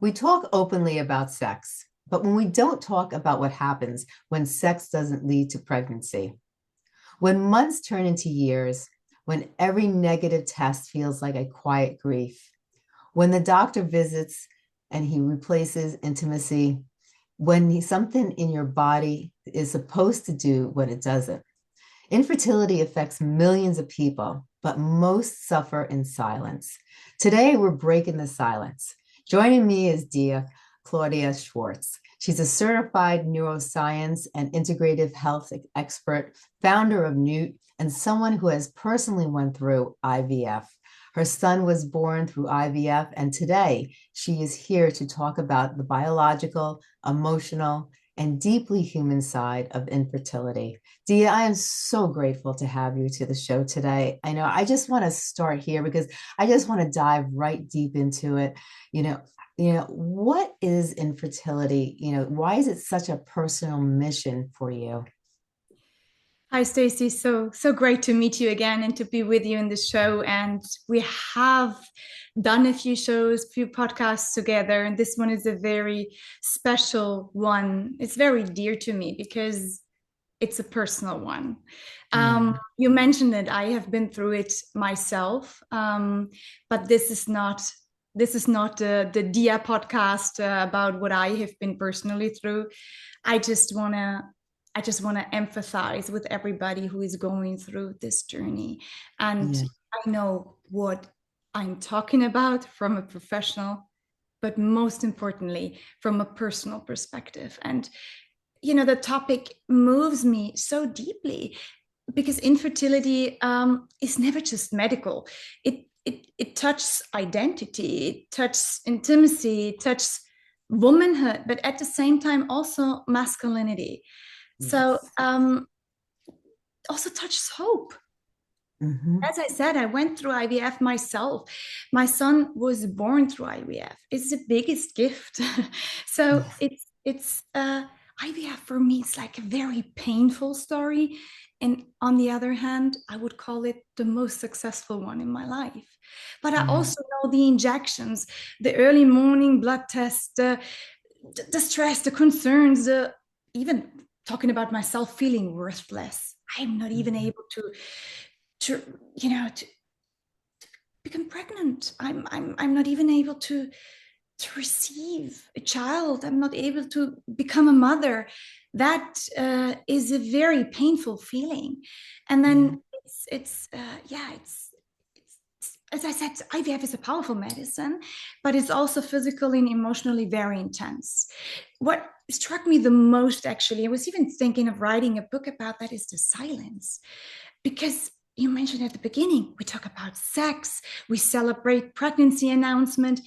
We talk openly about sex, but when we don't talk about what happens when sex doesn't lead to pregnancy, when months turn into years, when every negative test feels like a quiet grief, when the doctor visits and he replaces intimacy, when something in your body is supposed to do what it doesn't. Infertility affects millions of people, but most suffer in silence. Today, we're breaking the silence. Joining me is Dia Claudia Schwarz. She's a certified neuroscience and integrative health expert, founder of NÜØT, and someone who has personally went through IVF. Her son was born through IVF, and today she is here to talk about the biological, emotional, and deeply human side of infertility. Dia, I am so grateful to have you to the show today. I know I just want to start here because I just want to dive right deep into it. You know, what is infertility? Why is it such a personal mission for you? Hi, Stacey. So great to meet you again and to be with you in the show. And we have done a few shows, few podcasts together, and this one is a very special one. It's very dear to me because it's a personal one. Yeah. You mentioned it. I have been through it myself, but this is not the Dia podcast about what I have been personally through. I just wanna I just want to empathize with everybody who is going through this journey. And Yeah. I know what I'm talking about from a professional, but most importantly, from a personal perspective. And, the topic moves me so deeply because infertility is never just medical. It touches identity, it touches intimacy, it touches womanhood, but at the same time also masculinity. So Yes. also touches hope. Hmm. As I said, I went through IVF myself. My son was born through IVF. It's the biggest gift. So Yes. it's IVF for me. It's like a very painful story, and on the other hand, I would call it the most successful one in my life. But I Yeah. also know the injections, the early morning blood test, the stress, the concerns, even talking about myself feeling worthless. I'm not even Mhm. able to become pregnant. I'm not even able to receive a child. I'm not able to become a mother. That is a very painful feeling. And Yeah. then it's as I said, IVF is a powerful medicine, but it's also physically and emotionally very intense. What struck me the most, actually, I was even thinking of writing a book about that, is the silence. Because you mentioned at the beginning, we talk about sex, we celebrate pregnancy announcement,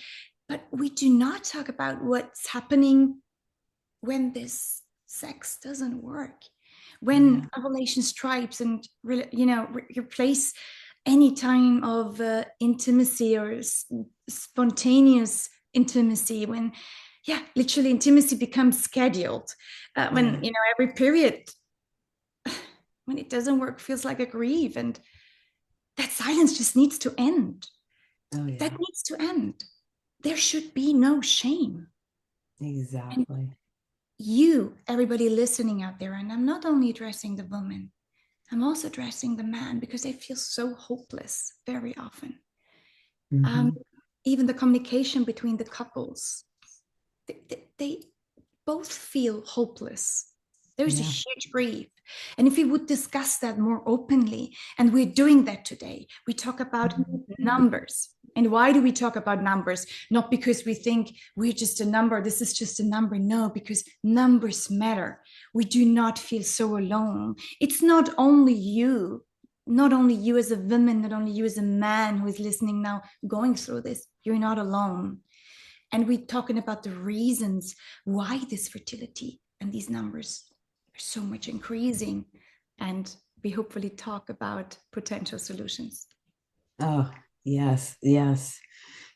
but we do not talk about what's happening when this sex doesn't work, Yeah. when ovulation stripes and replace any time of intimacy or spontaneous intimacy, when literally intimacy becomes scheduled, when Yeah. every period, when it doesn't work, feels like a grief. And that silence just needs to end. Oh, That yeah. needs to end. There should be no shame. And Exactly. everybody listening out there, and I'm not only addressing the woman, I'm also addressing the man, because they feel so hopeless very often. Um, Hmm. Even the communication between the couples, they both feel hopeless. There's a Yeah. huge grief. And if we would discuss that more openly, and we're doing that today, we talk about numbers. And why do we talk about numbers? Not because we think we're just a number, this is just a number. No, because numbers matter. We do not feel so alone. It's not only you as a woman, not only you as a man who is listening now going through this. You're not alone. And we're talking about the reasons why this fertility and these numbers are so much increasing. And we hopefully talk about potential solutions. Oh, yes. Yes.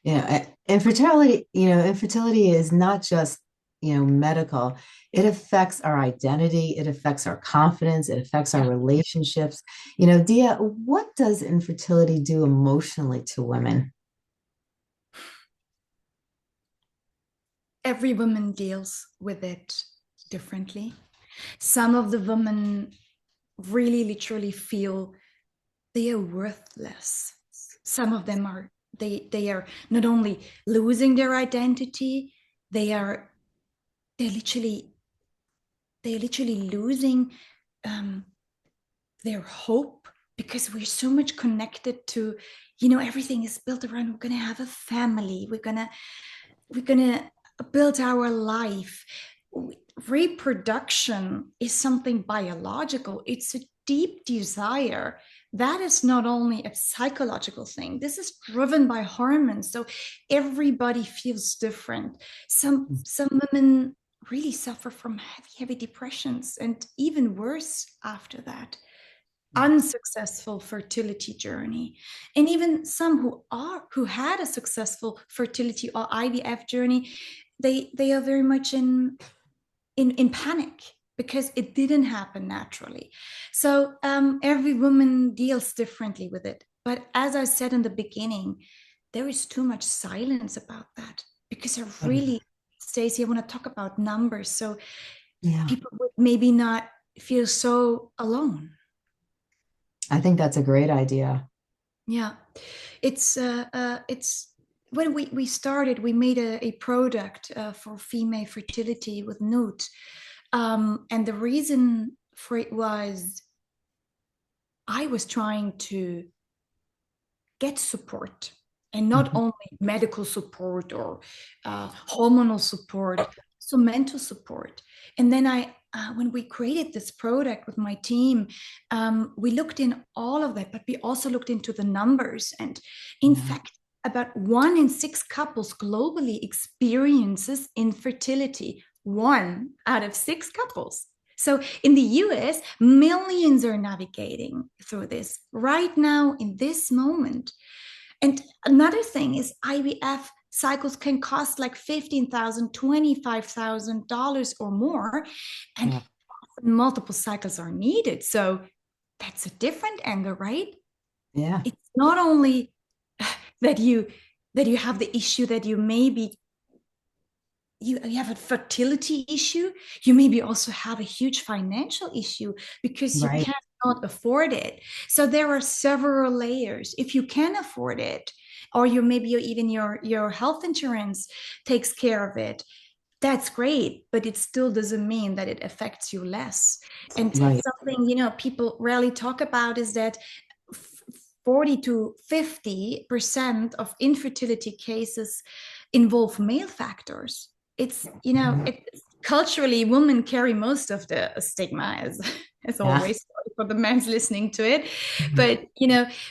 Yeah. Infertility is not just, medical. It affects our identity. It affects our confidence. It affects our Yeah. relationships. Dia, what does infertility do emotionally to women? every woman deals with it differently. Some of the women really literally feel they are worthless. Some of them are, they are not only losing their identity, they're literally losing their hope, because we're so much connected to, everything is built around, we're gonna have a family, we're gonna build our life. Reproduction is something biological. It's a deep desire. That is not only a psychological thing. This is driven by hormones. So everybody feels different. Some women really suffer from heavy depressions, and even worse after that, unsuccessful fertility journey. And even some who had a successful fertility or IVF journey, they are very much in panic, because it didn't happen naturally. So every woman deals differently with it. But as I said in the beginning, there is too much silence about that, because I really, Stacey, I want to talk about numbers, so people would maybe not feel so alone. I think that's a great idea. Yeah, it's when we started, we made a product for female fertility with NØØT, and the reason for it was I was trying to get support, and not only medical support or hormonal support, so mental support. And then when we created this product with my team, we looked in all of that, but we also looked into the numbers. And in fact, about 1 in 6 couples globally experiences infertility. 1 out of 6 couples. So in the US, millions are navigating through this right now in this moment. And another thing is IVF cycles can cost like $15,000, $25,000 or more, and multiple cycles are needed. So that's a different angle, right? Yeah. It's not only that you have the issue that you maybe you have a fertility issue, you maybe also have a huge financial issue, because you cannot afford it. So there are several layers. If you can afford it, or even your health insurance takes care of it, that's great, but it still doesn't mean that it affects you less. And something people rarely talk about is that 40 to 50% of infertility cases involve male factors. It's culturally, women carry most of the stigma, as always, for the men listening to it. But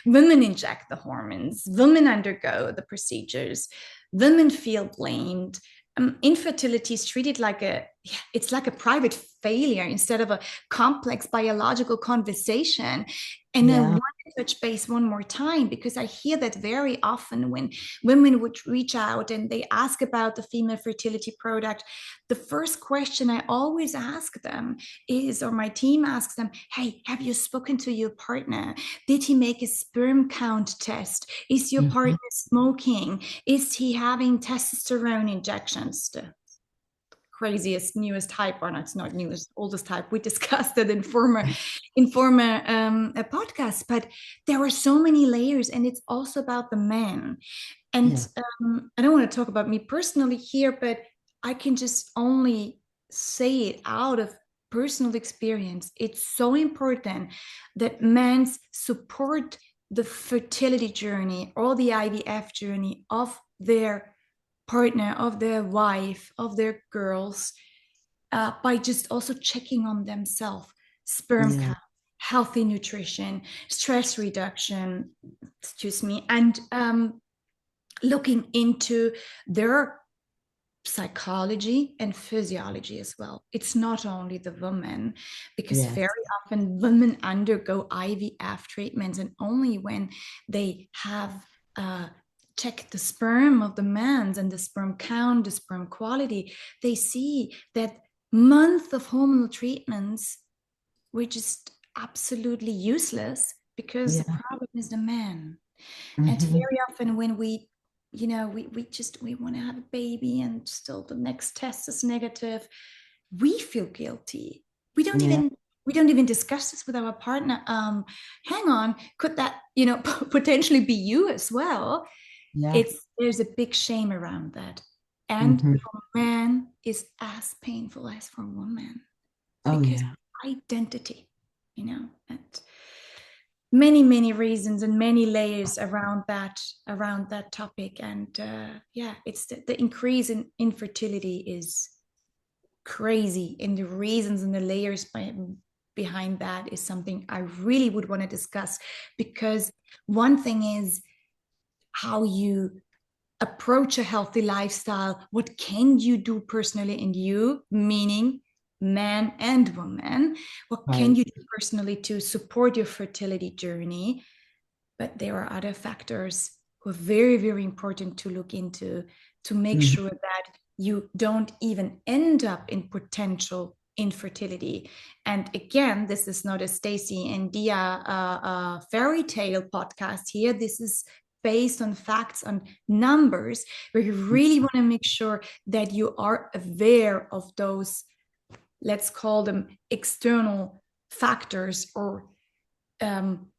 women inject the hormones, women undergo the procedures, women feel blamed. Infertility is treated like it's like a private failure instead of a complex biological conversation. And I want to touch base one more time, because I hear that very often when women would reach out and they ask about the female fertility product. The first question I always ask them is, or my team asks them, hey, have you spoken to your partner? Did he make a sperm count test? Is your partner smoking? Is he having testosterone injections? The craziest, newest hype, or no, it's not newest, oldest hype. We discussed it in former podcasts, but there are so many layers, and it's also about the men. And I don't want to talk about me personally here, but I can just only say it out of personal experience. It's so important that men support the fertility journey or the IVF journey of their partner, of their wife, of their girls, by just also checking on themselves, sperm count, healthy nutrition, stress reduction, and looking into their psychology and physiology as well. It's not only the women, because very often women undergo IVF treatments, and only when they have check the sperm of the men and the sperm count, the sperm quality, they see that months of hormonal treatments were just absolutely useless, because the problem is the man. And very often when we we want to have a baby and still the next test is negative, we feel guilty. We don't Yeah. even we don't even discuss this with our partner. Hang on, could that potentially be you as well? Yeah. There's a big shame around that, and Hmm. for man is as painful as for woman, Oh, because yeah. identity, and many reasons and many layers around that topic. And yeah, it's the increase in infertility is crazy, and the reasons and the layers behind that is something I really would want to discuss, because one thing is how you approach a healthy lifestyle. What can you do personally in you, meaning man and woman? What can Right. you do personally to support your fertility journey? But there are other factors who are very important to look into, to make Mhm. sure that you don't even end up in potential infertility. And again, this is not a Stacey and Dia fairy tale podcast here. This is based on facts, on numbers, where you really want to make sure that you are aware of those, let's call them external factors, or um,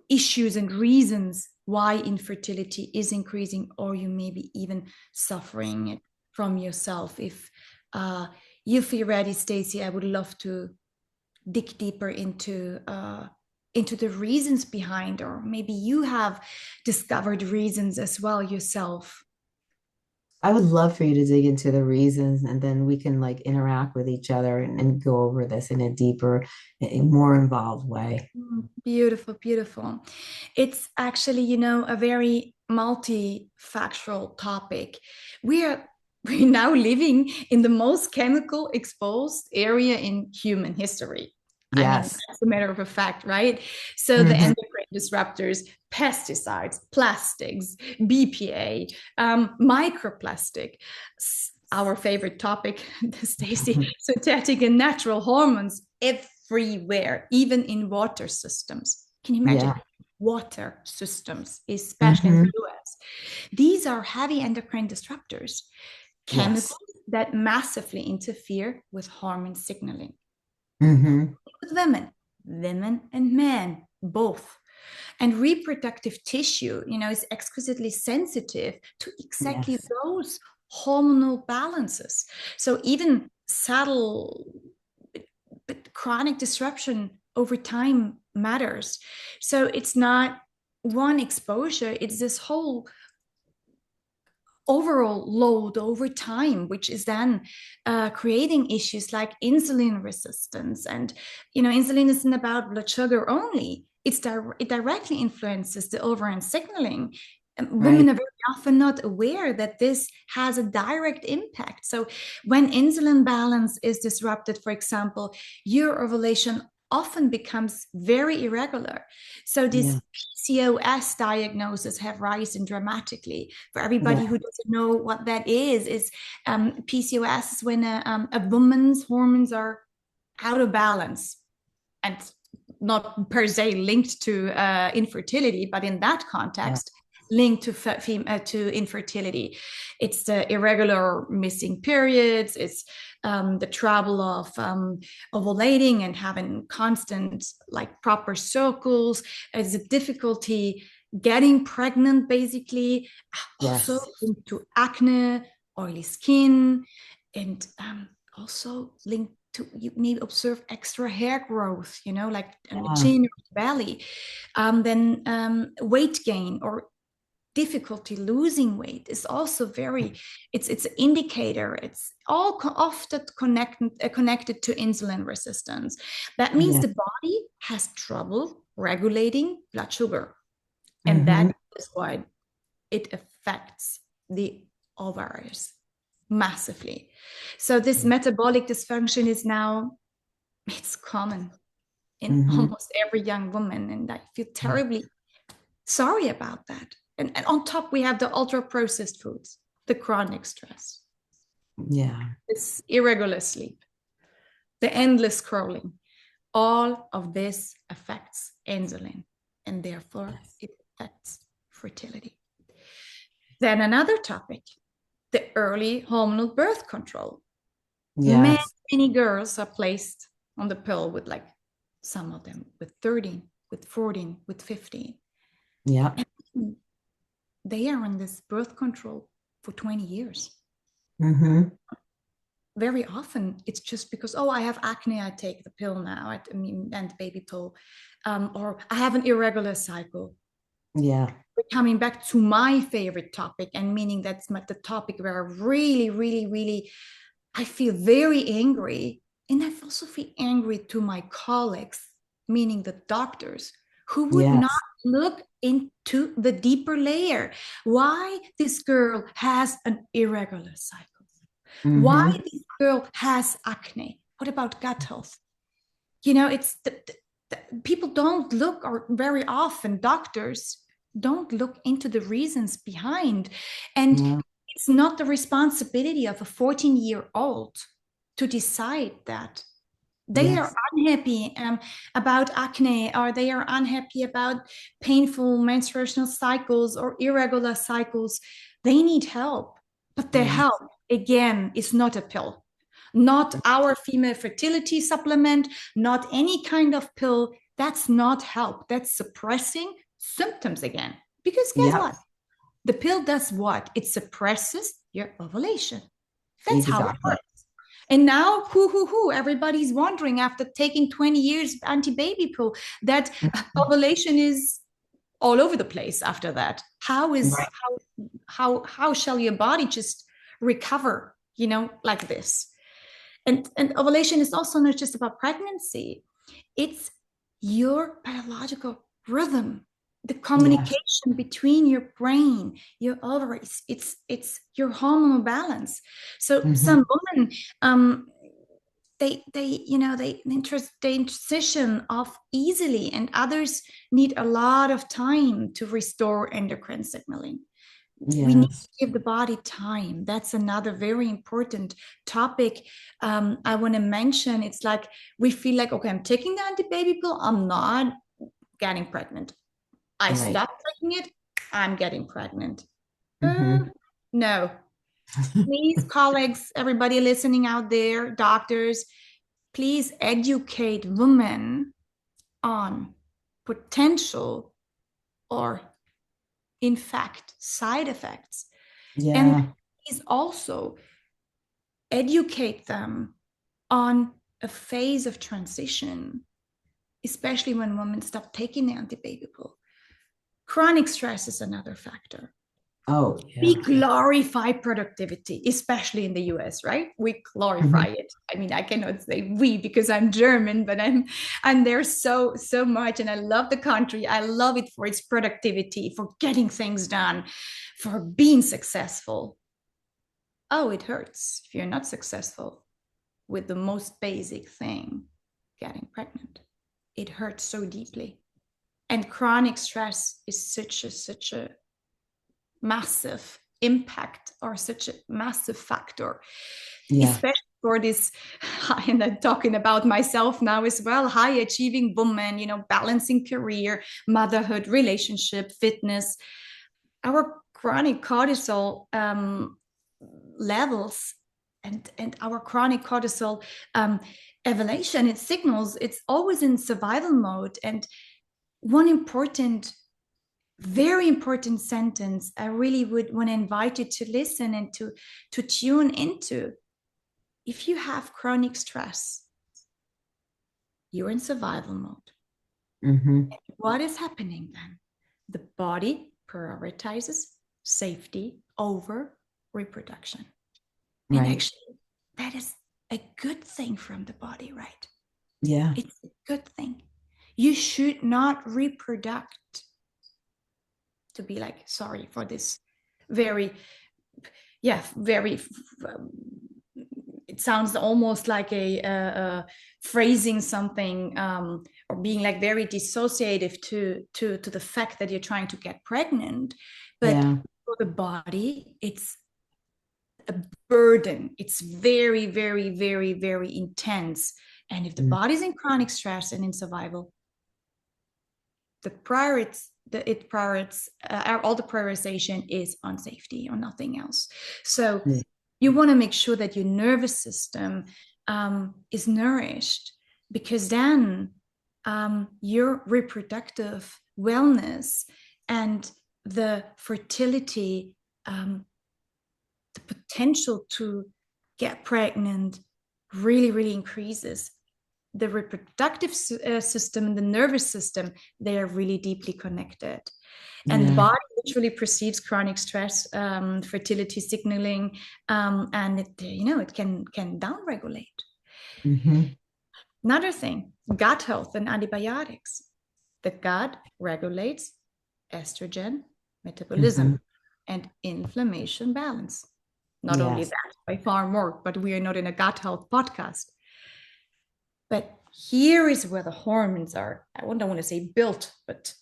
issues and reasons why infertility is increasing, or you may be even suffering it from yourself. If you feel ready, Stacey, I would love to dig deeper into the reasons behind, or maybe you have discovered reasons as well yourself. I would love for you to dig into the reasons and then we can like interact with each other and go over this in a deeper, a more involved way. Beautiful, beautiful. It's actually, a very multifactorial topic. We are we're now living in the most chemical exposed area in human history. I mean, Yes. that's a matter of a fact, right? So the Hmm. endocrine disruptors, pesticides, plastics, BPA, microplastic, our favorite topic, Stacey, synthetic and natural hormones everywhere, even in water systems. Can you imagine? Yeah. Water systems, especially in the Hmm. US. These are heavy endocrine disruptors, Yes. chemicals that massively interfere with hormone signaling Hmm. with women and men, both. And reproductive tissue, is exquisitely sensitive to exactly Yes. those hormonal balances. So even subtle but chronic disruption over time matters. So it's not one exposure, it's this whole overall load over time, which is then creating issues like insulin resistance. And insulin isn't about blood sugar only. It directly influences the ovarian signaling. And women Right. are very often not aware that this has a direct impact. So when insulin balance is disrupted, for example, your ovulation often becomes very irregular. So Yeah. these PCOS diagnoses have risen dramatically. For everybody Yeah. who doesn't know what that is PCOS is when a woman's hormones are out of balance, and not per se linked to infertility, but in that Yeah. context, linked to infertility. It's the irregular missing periods. It's the trouble of ovulating and having constant, like, proper circles. It's a difficulty getting pregnant, basically. Also Yes. linked to acne, oily skin, and also linked to, you may observe extra hair growth, like on the Yeah. chin or the belly. Then weight gain or difficulty losing weight is also very, it's an indicator. It's all often connected to insulin resistance. That means Yeah. the body has trouble regulating blood sugar, and that Hmm. is why it affects the ovaries massively. So this metabolic dysfunction is now, it's common in Hmm. almost every young woman, and I feel terribly sorry about that. And on top, we have the ultra processed foods, the chronic stress, Yeah. this irregular sleep, the endless scrolling. All of this affects insulin, and therefore Yes. it affects fertility. Then another topic, the early hormonal birth control. Many, Yes. many girls are placed on the pill with, like, some of them with 13, with 14, with 15. Yeah. And they are on this birth control for 20 years. Mm-hmm. Very often it's just because, oh, I have acne, I take the pill now, and the baby pill, or I have an irregular cycle. Yeah. We're coming back to my favorite topic, and meaning that's the topic where I really, really, really, I feel very angry. And I also feel angry to my colleagues, meaning the doctors, who would not Yes. look into the deeper layer. Why this girl has an irregular cycle? Why Mm-hmm. this girl has acne? What about gut health? It's people don't look, or very often doctors don't look into the reasons behind. And Yeah. it's not the responsibility of a 14-year-old to decide that. They are Yes. unhappy about acne, or they are unhappy about painful menstruational cycles or irregular cycles. They need help. But the Yes. help, again, is not a pill, not our female fertility supplement, not any kind of pill. That's not help. That's suppressing symptoms again. Because guess Yep. what? The pill does what? It suppresses your ovulation. That's how it Exactly. works. And now, everybody's wondering, after taking 20 years anti-baby pill, that ovulation is all over the place after that. Right. How shall your body just recover, like this? And ovulation is also not just about pregnancy. It's your biological rhythm, the Yes. communication between your brain, your ovaries. It's your hormonal balance. So Mm-hmm. some women, they transition off easily, and others need a lot of time to restore endocrine signaling. We need Yes. to give the body time. That's another very important topic I want to mention. It's like we feel like, okay, I'm taking the anti-baby pill, I'm not getting pregnant. I Right. stop taking it, I'm getting pregnant. Mm-hmm. No. Please, colleagues, everybody listening out there, doctors, please educate women on potential, or in fact, side effects. And Yeah. please also educate them on a phase of transition, especially when women stop taking the anti-baby pill. Chronic stress is another factor. Oh, We yeah. glorify productivity, especially in the US, right? We glorify Mm-hmm. it. I mean, I cannot say we because I'm German, but I'm there so much, and I love the country. I love it for its productivity, for getting things done, for being successful. Oh, it hurts if you're not successful with the most basic thing, getting pregnant. It hurts so deeply. And chronic stress is such a massive impact, or such a massive factor, Yeah. especially for this, and I'm talking about myself now as well, high achieving woman, balancing career, motherhood, relationship, fitness. Our chronic cortisol levels, and our chronic cortisol evaluation, it signals it's always in survival mode. And one important, very important sentence I really would want to invite you to listen and to tune into: if you have chronic stress, you're in survival mode. Mm-hmm. What is happening then? The body prioritizes safety over reproduction. And Right. actually, that is a good thing from the body, right? Yeah. It's a good thing. You should not reproduct to be like, sorry for this very, yeah, very, it sounds almost like a phrasing something, or being like very dissociative to the fact that you're trying to get pregnant. But Yeah. for the body, it's a burden. It's very, very, very, very intense. And if the Mm. body's in chronic stress and in survival, the priority all the prioritization is on safety or nothing else. So Yeah. you want to make sure that your nervous system is nourished, because then your reproductive wellness and the fertility, the potential to get pregnant really, really increases. The reproductive system and the nervous system, they are really deeply connected. And the Yeah. body literally perceives chronic stress, fertility signaling, and it can downregulate. Mm-hmm. Another thing, gut health and antibiotics. The gut regulates estrogen Mm-hmm. metabolism and inflammation balance. Not only Yes. that, by far more, but we are not in a gut health podcast. But here is where the hormones are, I don't want to say built, but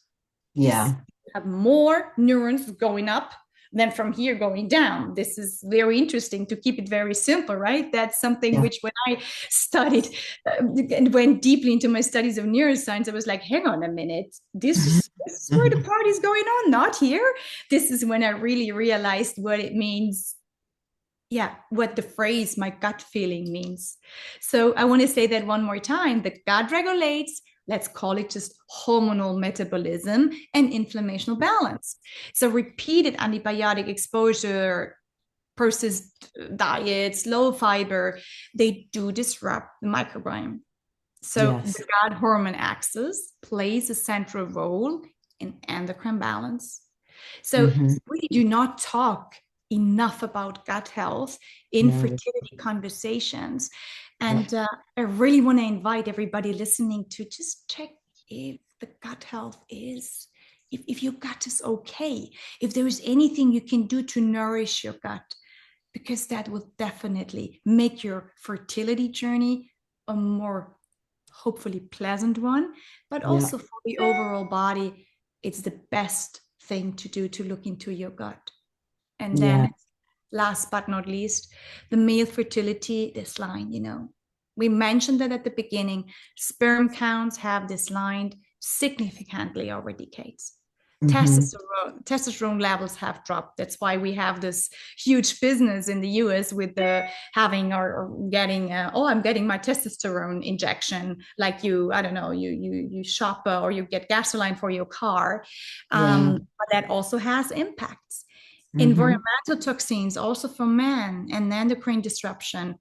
yes, Yeah. have more neurons going up than from here going down. This is very interesting to keep it very simple, right? That's something Yeah. which when I studied and went deeply into my studies of neuroscience, I was like, hang on a minute, this is where the party's going on, not here. This is when I really realized what it means. Yeah, what the phrase my gut feeling means. So I want to say that one more time. The gut regulates, let's call it just hormonal metabolism and inflammational balance. So repeated antibiotic exposure, processed diets, low fiber, they do disrupt the microbiome. So Yes. the gut hormone axis plays a central role in endocrine balance. So Mm-hmm. we do not talk enough about gut health in No. fertility conversations. Yeah. And I really want to invite everybody listening to just check if the gut health is, if your gut is okay, if there is anything you can do to nourish your gut, because that will definitely make your fertility journey a more hopefully pleasant one, but Yeah. also for the overall body, it's the best thing to do to look into your gut. And Yeah. then last but not least, the male fertility, this line, we mentioned that at the beginning, sperm counts have declined significantly over decades. Mm-hmm. Testosterone levels have dropped. That's why we have this huge business in the US with the having or getting I'm getting my testosterone injection, like I don't know, you shop or you get gasoline for your car. Yeah. But that also has impacts. Mm-hmm. Environmental toxins also for men, and endocrine disruption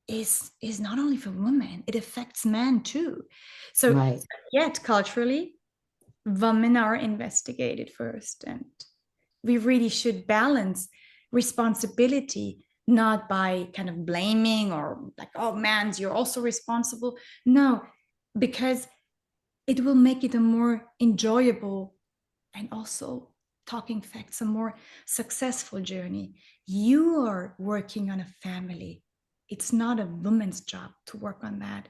is not only for women, it affects men too. So Right. yet culturally, women are investigated first, and we really should balance responsibility, not by kind of blaming or like, oh man, you're also responsible. No, because it will make it a more enjoyable and also, talking facts, a more successful journey. You are working on a family. It's not a woman's job to work on that.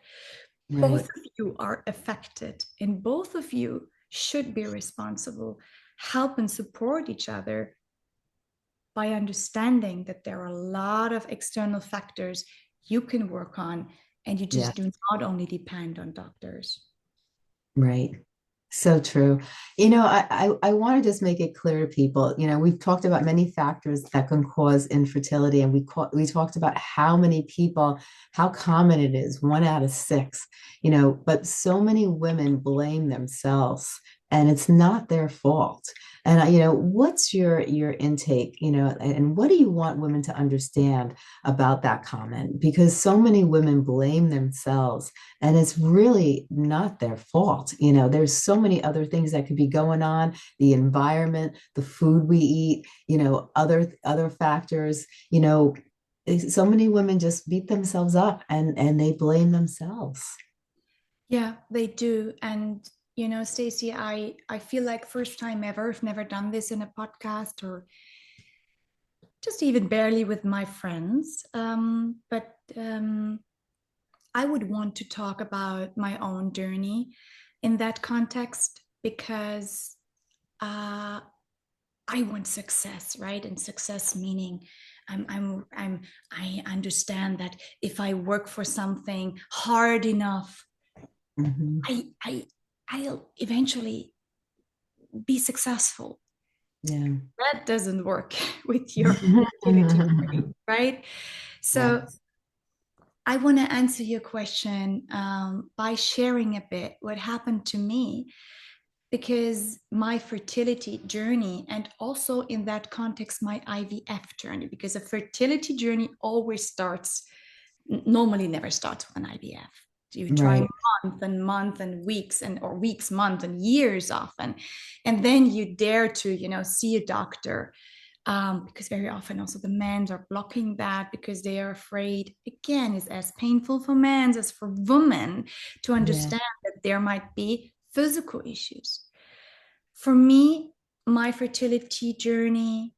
Both Right. of you are affected, and both of you should be responsible, help and support each other by understanding that there are a lot of external factors you can work on, and you Yeah. just do not only depend on doctors. Right. So true. I want to just make it clear to people, we've talked about many factors that can cause infertility, and we talked about how many people, how common it is, 1 out of 6, but so many women blame themselves, and it's not their fault. And what's your intake, and what do you want women to understand about that comment? Because so many women blame themselves, and it's really not their fault. There's so many other things that could be going on, the environment, the food we eat, other factors. So many women just beat themselves up, and they blame themselves. Yeah, they do. And Stacey, I feel like first time ever, I've never done this in a podcast or just even barely with my friends. But I would want to talk about my own journey in that context, because I want success, right? And success meaning I understand that if I work for something hard enough, Mhm. I'll eventually be successful. Yeah. That doesn't work with your fertility journey, right? So Yes. I want to answer your question by sharing a bit what happened to me, because my fertility journey, and also in that context, my IVF journey, because a fertility journey always starts, normally never starts with an IVF. You try Right. month and weeks or weeks, month and years often, and then you dare to see a doctor, because very often also the men are blocking that because they are afraid, again, it's as painful for men as for women to understand that there might be physical issues. For me, my fertility journey,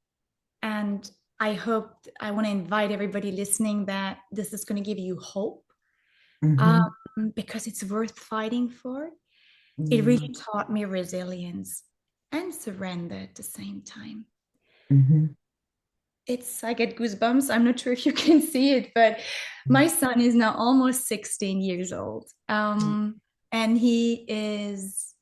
and I want to invite everybody listening that this is going to give you hope, because it's worth fighting for. It really taught me resilience and surrender at the same time. I get goosebumps. I'm not sure if you can see it, but my son is now almost 16 years old. And he is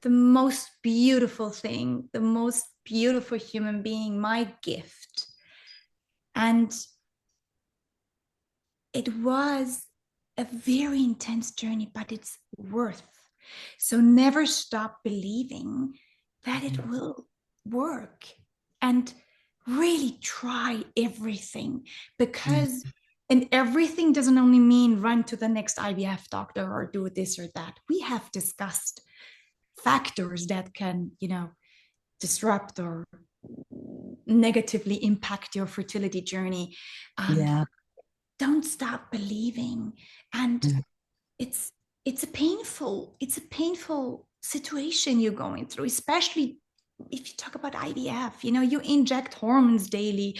the most beautiful thing, the most beautiful human being, my gift. And it was a very intense journey, but it's worth. So never stop believing that it will work, and really try everything, because and everything doesn't only mean run to the next IVF doctor or do this or that. We have discussed factors that can, disrupt or negatively impact your fertility journey. Don't stop believing. And it's a painful situation you're going through, especially if you talk about IVF. You inject hormones daily.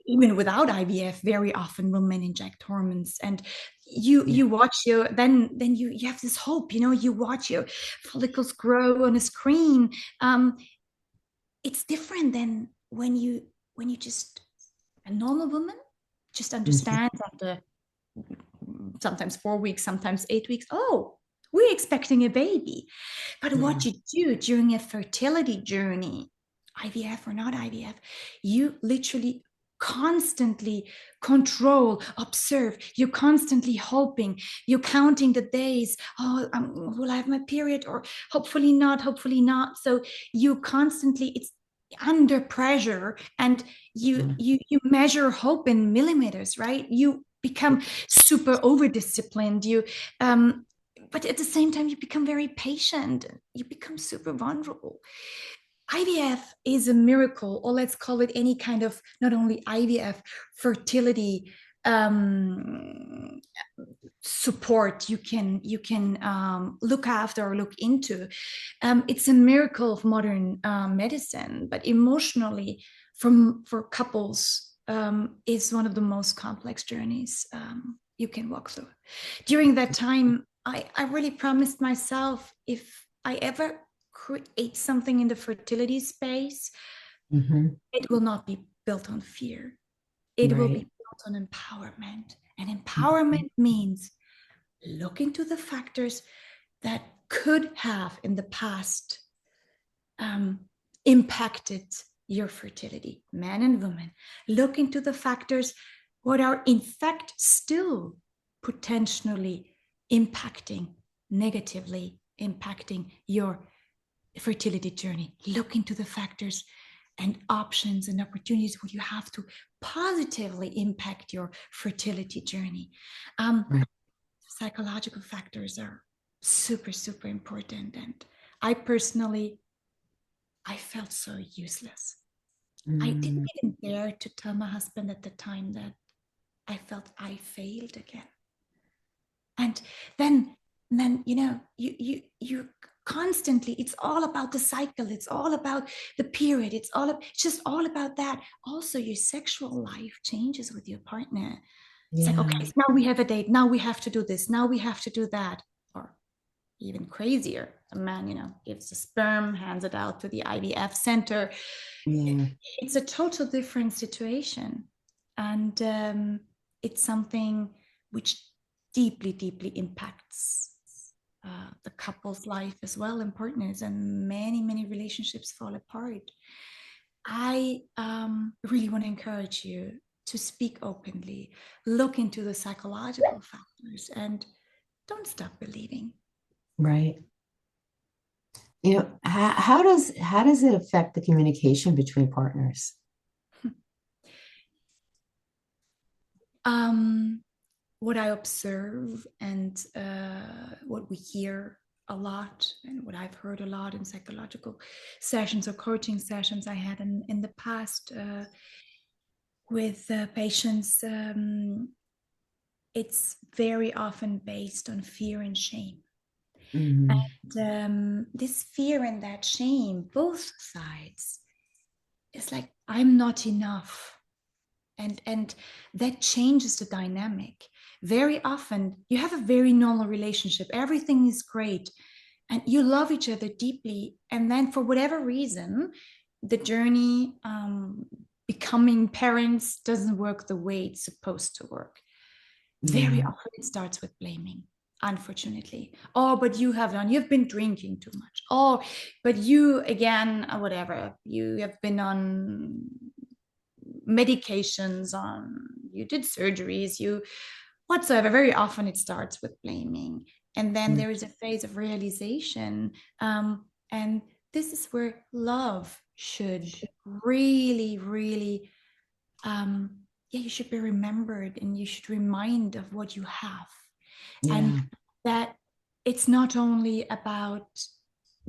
Even without IVF, very often women inject hormones, and you watch then you have this hope. You watch your follicles grow on a screen. It's different than when you just, a normal woman just understands after sometimes 4 weeks, sometimes 8 weeks, oh, we're expecting a baby. But what you do during a fertility journey, IVF or not IVF, you literally constantly control, observe. You're constantly hoping. You're counting the days. Oh, will I have my period? Or hopefully not, hopefully not. So you constantly, it's under pressure, and you measure hope in millimeters, right? You become super over disciplined. But at the same time, you become very patient. You become super vulnerable. IVF is a miracle, or let's call it any kind of, not only IVF, fertility support you can look after or look into. It's a miracle of modern medicine, but emotionally, for couples, is one of the most complex journeys you can walk through. During that time, I really promised myself, if I ever create something in the fertility space, it will not be built on fear. It will be built on empowerment. And empowerment means look into the factors that could have in the past impacted your fertility, men and women. Look into the factors what are in fact still potentially negatively impacting your fertility journey. Look into the factors and options and opportunities where you have to positively impact your fertility journey. Psychological factors are super, super important. And I felt so useless. I didn't even dare to tell my husband at the time that I felt I failed again. And then you constantly, it's all about the cycle, it's all about the period, it's just all about that. Also, your sexual life changes with your partner. It's like, okay, now we have a date, now we have to do this, now we have to do that. Or even crazier, a man gives the sperm, hands it out to the IVF center. It's a total different situation. And it's something which deeply, deeply impacts the couple's life as well and partners, and many relationships fall apart. I really want to encourage you to speak openly, look into the psychological factors, and don't stop believing. Right. How does it affect the communication between partners? What I observe and what we hear a lot, and what I've heard a lot in psychological sessions or coaching sessions I had in the past with patients, it's very often based on fear and shame. Mhm. And this fear and that shame, both sides, it's like, I'm not enough. And that changes the dynamic. Very often you have a very normal relationship, everything is great, and you love each other deeply, and then for whatever reason the journey, becoming parents, doesn't work the way it's supposed to work. Very Yeah. often it starts with blaming, unfortunately. Oh, but you've been drinking too much. Oh, but you again, whatever, you have been on medications, on, you did surgeries, you whatsoever. Very often it starts with blaming, and then Mm. there is a phase of realization, and this is where love should really, yeah, you should be remembered, and you should remind of what you have, and Yeah. that it's not only about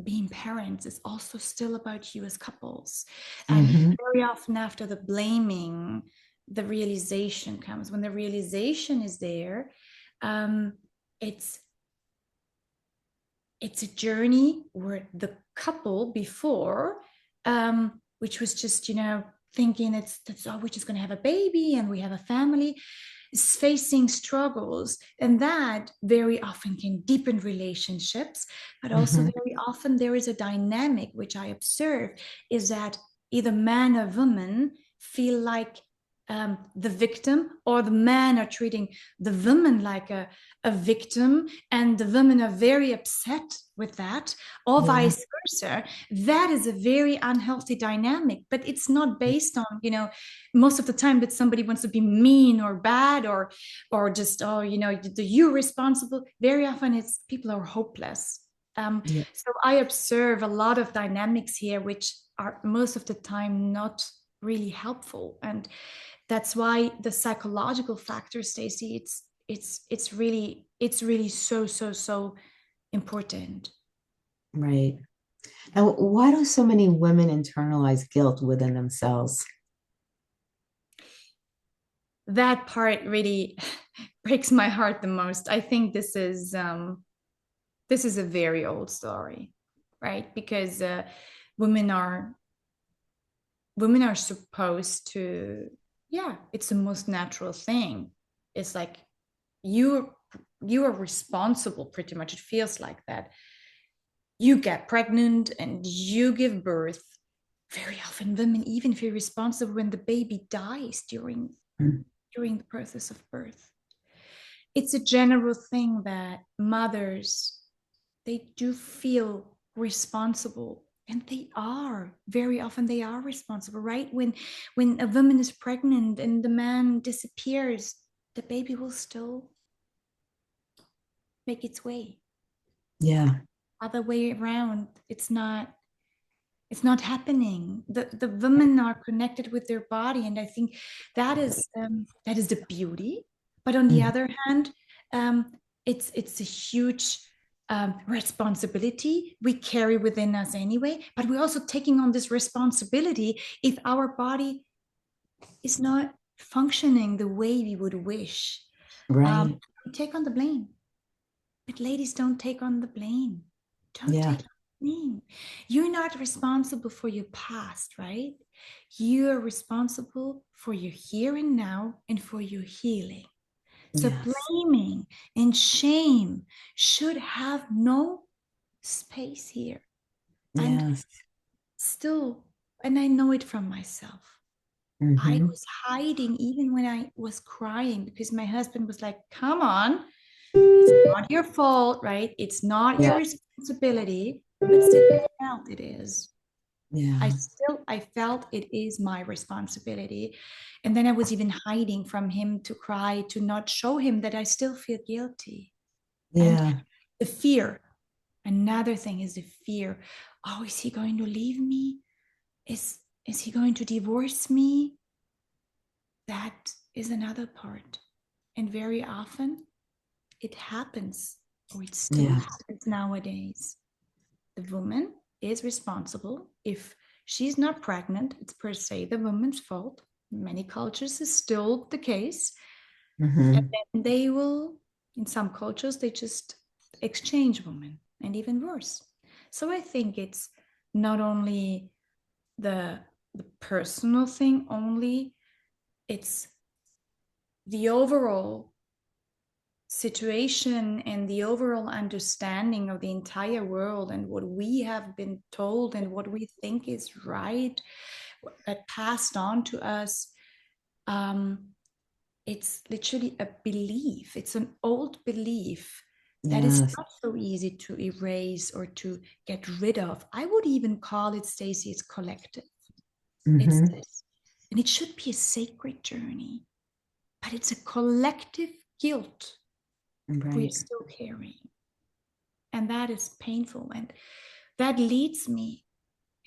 being parents, is also still about you as couples. And Hmm. very often after the blaming, the realization comes. When the realization is there, um, it's it's a journey where the couple before, which was just, thinking that's oh, we're just going to have a baby and we have a family, is facing struggles, and that very often can deepen relationships. But also Hmm. very often there is a dynamic which I observe, is that either man or woman feel like, the victim, or the men are treating the woman like a victim, and the women are very upset with that, or Yeah. vice versa. That is a very unhealthy dynamic, but it's not based on, most of the time that somebody wants to be mean or bad, or just, oh, you're responsible. Very often it's people are hopeless. Yeah. So I observe a lot of dynamics here which are most of the time not really helpful, and that's why the psychological factor, Stacey, it's really so important. Right. Now, why do so many women internalize guilt within themselves? That part really breaks my heart the most. I think this is a very old story, right? Because women are women are supposed to, yeah, it's the most natural thing. It's like you you are responsible, pretty much. It feels like that. You get pregnant and you give birth. Very often women even feel responsible when the baby dies Mm. during the process of birth. It's a general thing that mothers, they do feel responsible, and they are, very often they are responsible, right? When a woman is pregnant and the man disappears, the baby will still make its way. Yeah. Other way around, it's not happening. The women are connected with their body, and I think that is the beauty. But on the Mm. other hand, um, it's a huge responsibility we carry within us anyway. But we're also taking on this responsibility if our body is not functioning the way we would wish. Right. We take on the blame. But ladies, don't take on the blame. Don't Yeah. take on the blame. You're not responsible for your past, right? You're responsible for your here and now and for your healing. So Yes. blaming and shame should have no space here. And Yes. still, and I know it from myself, I Hmm. was hiding even when I was crying, because my husband was like, come on. It's not your fault, right? It's not your Yeah. responsibility, but still I felt it is. Yeah. I felt it is my responsibility. And then I was even hiding from him to cry, to not show him that I still feel guilty. And Yeah. the fear, another thing is the fear. Oh, is he going to leave me? Is he going to divorce me? That is another part. And very often it happens, or it still Yeah. happens nowadays. The woman is responsible. If she's not pregnant, it's per se the woman's fault. In many cultures is still the case. And Mm-hmm. then they will, in some cultures, they just exchange women, and even worse. So I think it's not only the personal thing only, it's the overall situation and the overall understanding of the entire world and what we have been told and what we think is right, that passed on to us. It's literally a belief. It's an old belief that is Yes. not so easy to erase or to get rid of. I would even call it, Stacey, it's collective. It's Mm-hmm. this. And it should be a sacred journey, but it's a collective guilt we're Right. still carrying. And that is painful. And that leads me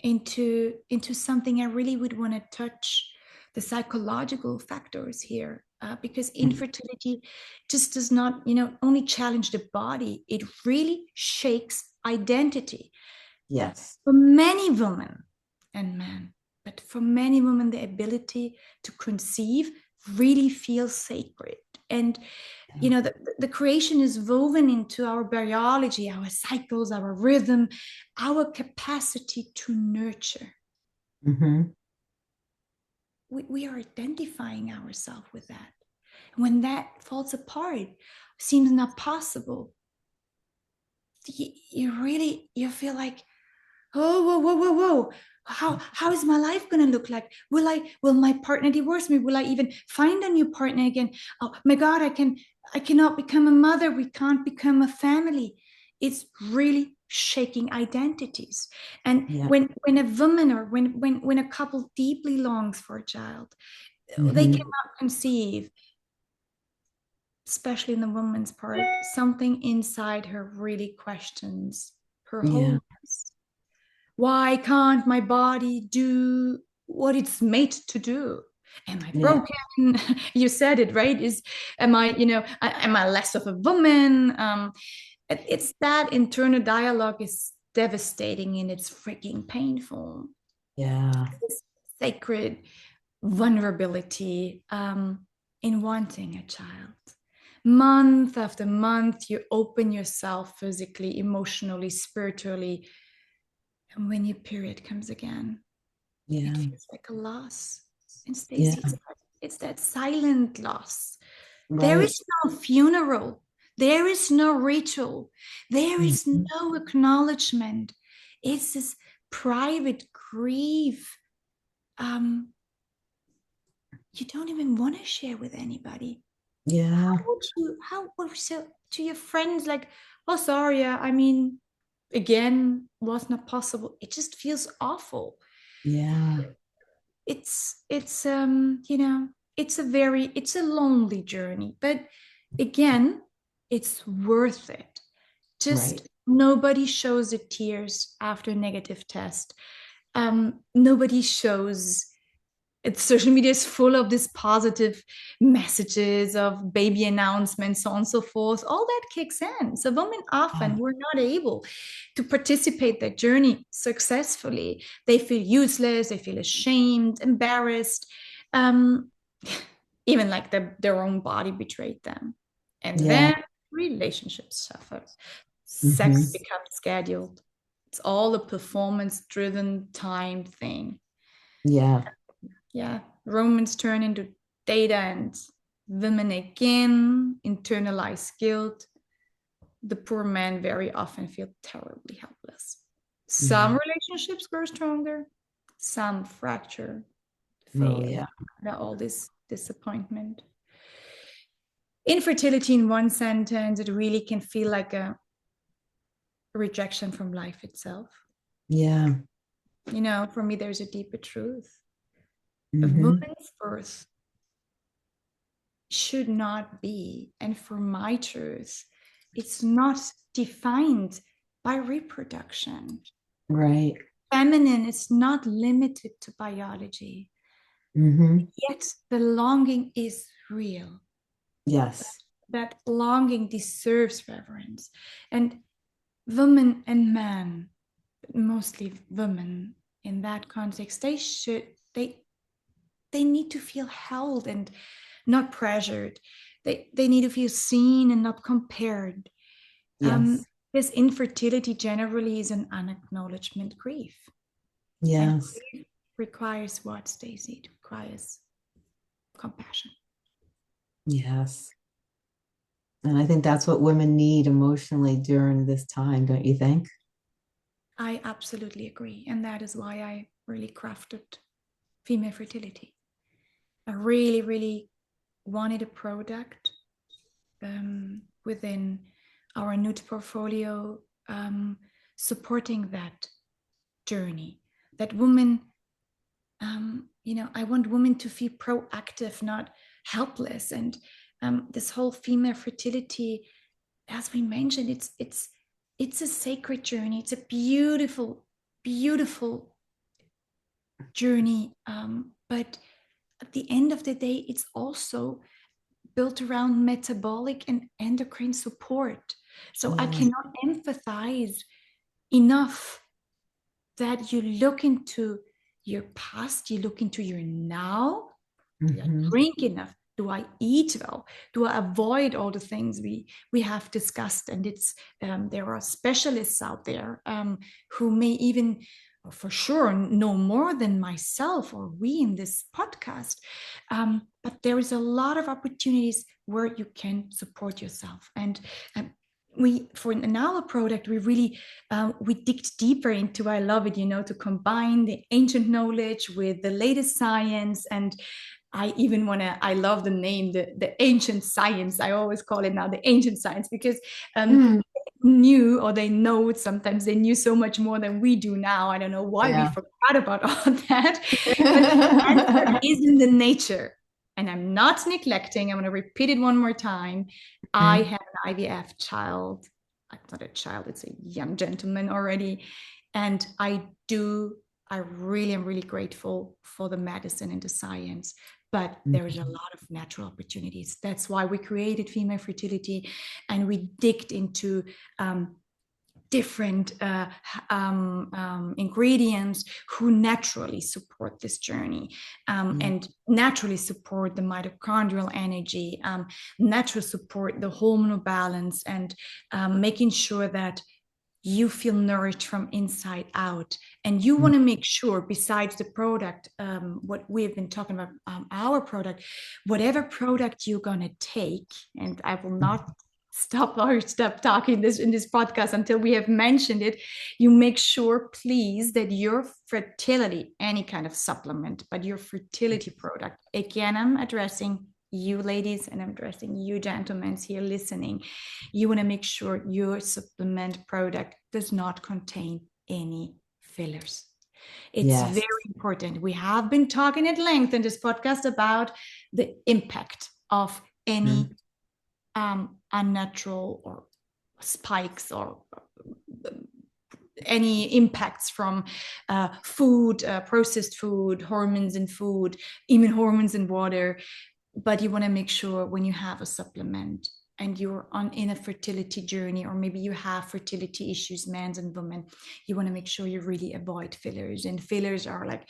into something I really would want to touch, the psychological factors here, because infertility just does not, only challenge the body, it really shakes identity. Yes. For many women and men, but for many women, the ability to conceive really feels sacred. And the creation is woven into our biology, our cycles, our rhythm, our capacity to nurture. Mm-hmm. We are identifying ourselves with that. When that falls apart, seems not possible, you feel like, oh, whoa, whoa, whoa, whoa. How is my life going to look like? Will my partner divorce me? Will I even find a new partner again? Oh my God, I cannot become a mother. We can't become a family. It's really shaking identities. And Yeah. when a woman, or when a couple deeply longs for a child, they Mm-hmm. cannot conceive, especially in the woman's part, something inside her really questions her Yeah. wholeness. Why can't my body do what it's made to do? Am I Yeah. broken? You said it, right? Am I less of a woman? It's that internal dialogue is devastating and it's freaking painful. Yeah. This sacred vulnerability in wanting a child. Month after month, you open yourself physically, emotionally, spiritually, and when your period comes again, it Yeah. feels like a loss. And Yeah. Stacey, it's that silent loss. There Right. is no funeral. There is no ritual. There is Mm-hmm. no acknowledgement. It's this private grief. Um, you don't even want to share with anybody. Yeah. How would you say to your friends, like, oh, sorry, I mean, again, was not possible. It just feels awful. Yeah. It's a lonely journey, but again, it's worth it. Right. Just nobody shows the tears after a negative test. Nobody shows it. Social media is full of this positive messages of baby announcements, so on and so forth. All that kicks in. So women often Yeah. were not able to participate that journey successfully. They feel useless, they feel ashamed, embarrassed, um, even like their own body betrayed them. And Yeah. then relationships suffer. Sex Mm-hmm. becomes scheduled. It's all a performance driven time thing. Yeah. Yeah, Romans turn into data, and women again internalize guilt. The poor men very often feel terribly helpless. Some Yeah. relationships grow stronger, some fracture, Oh, fail. yeah. All this disappointment. infertility in one sentence, it really can feel like a rejection from life itself. Yeah. You know, for me, there's a deeper truth. A Mm-hmm. woman's birth should not be, and for my truth, it's not defined by reproduction. Right. Feminine is not limited to biology. Mm-hmm. Yet the longing is real. Yes. That longing deserves reverence. And women and men, mostly women in that context, they need to feel held and not pressured. They need to feel seen and not compared. Yes. This infertility generally is an unacknowledgement grief. And Yes. grief requires what, Stacey? It requires compassion. Yes. And I think that's what women need emotionally during this time, don't you think? I absolutely agree. And that is why I really crafted female fertility. I really, really wanted a product within our NÜØT portfolio supporting that journey. That women, I want women to feel proactive, not helpless. And this whole female fertility, as we mentioned, it's a sacred journey. It's a beautiful, beautiful journey. But at the end of the day, it's also built around metabolic and endocrine support. So I cannot emphasize enough that you look into your past, you look into your now. Do I drink enough? Do I eat well? Do I avoid all the things we have discussed? And it's there are specialists out there who may even, for sure, know more than myself or we in this podcast. But there is a lot of opportunities where you can support yourself. And in our product, we really we digged deeper into, I love it, to combine the ancient knowledge with the latest science. And I love the name, the ancient science. I always call it now the ancient science, because knew, or they know, sometimes they knew so much more than we do now. I don't know why we forgot about all that. But the answer is in the nature. And I'm not neglecting, I'm going to repeat it one more time. I have an IVF child. It's not a child, it's a young gentleman already. And I really am really grateful for the medicine and the science, but there is a lot of natural opportunities. That's why we created Female Fertility, and we digged into different ingredients who naturally support this journey and naturally support the mitochondrial energy, naturally support the hormonal balance, and making sure that you feel nourished from inside out. And you want to make sure, besides the product, what we've been talking about, our product, whatever product you're going to take, and I will not stop talking this in this podcast until we have mentioned it, you make sure, please, that your fertility, any kind of supplement, but your fertility product, again, I'm addressing you ladies and I'm addressing you gentlemen here listening, you want to make sure your supplement product does not contain any fillers. It's very important. We have been talking at length in this podcast about the impact of any unnatural or spikes or any impacts from food, processed food, hormones in food, even hormones in water. But you want to make sure when you have a supplement and you're in a fertility journey, or maybe you have fertility issues, men and women, you want to make sure you really avoid fillers. And fillers are like,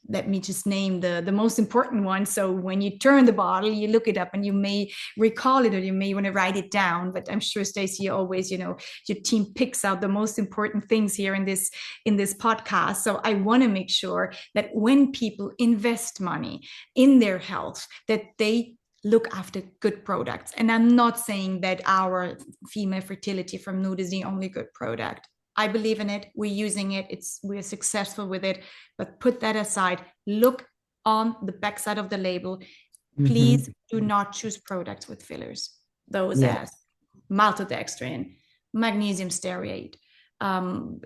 let me just name the most important one. So when you turn the bottle, you look it up and you may recall it, or you may want to write it down. But I'm sure, Stacey, always, your team picks out the most important things here in this podcast. So I want to make sure that when people invest money in their health, that they look after good products. And I'm not saying that our Female Fertility from NÜØT is the only good product. I believe in it. We're using it. We're successful with it. But put that aside. Look on the backside of the label. Please Hmm. do not choose products with fillers, those Yeah. as maltodextrin, magnesium stearate, um,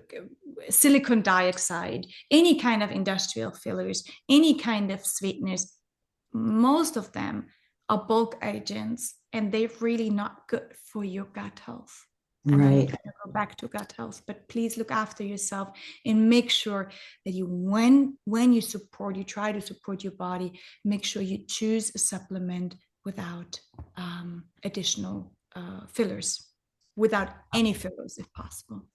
silicon dioxide, any kind of industrial fillers, any kind of sweeteners. Most of them are bulk agents, and they're really not good for your gut health. And I'm Right. going to go back to gut health, but please look after yourself and make sure that you, when you try to support your body, make sure you choose a supplement without additional fillers, without any fillers if possible.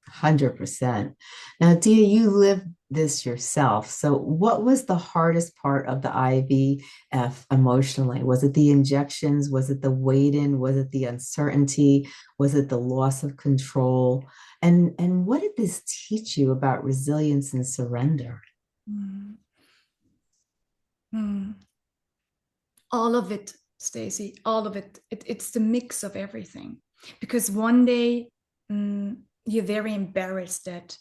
100%. Now, Dia, you lived this yourself. So, what was the hardest part of the IVF emotionally? Was it the injections? Was it the wait-in? Was it the uncertainty? Was it the loss of control? And what did this teach you about resilience and surrender? Mm. Mm. All of it, Stacey, all of it. It's the mix of everything. Because one day you're very embarrassed that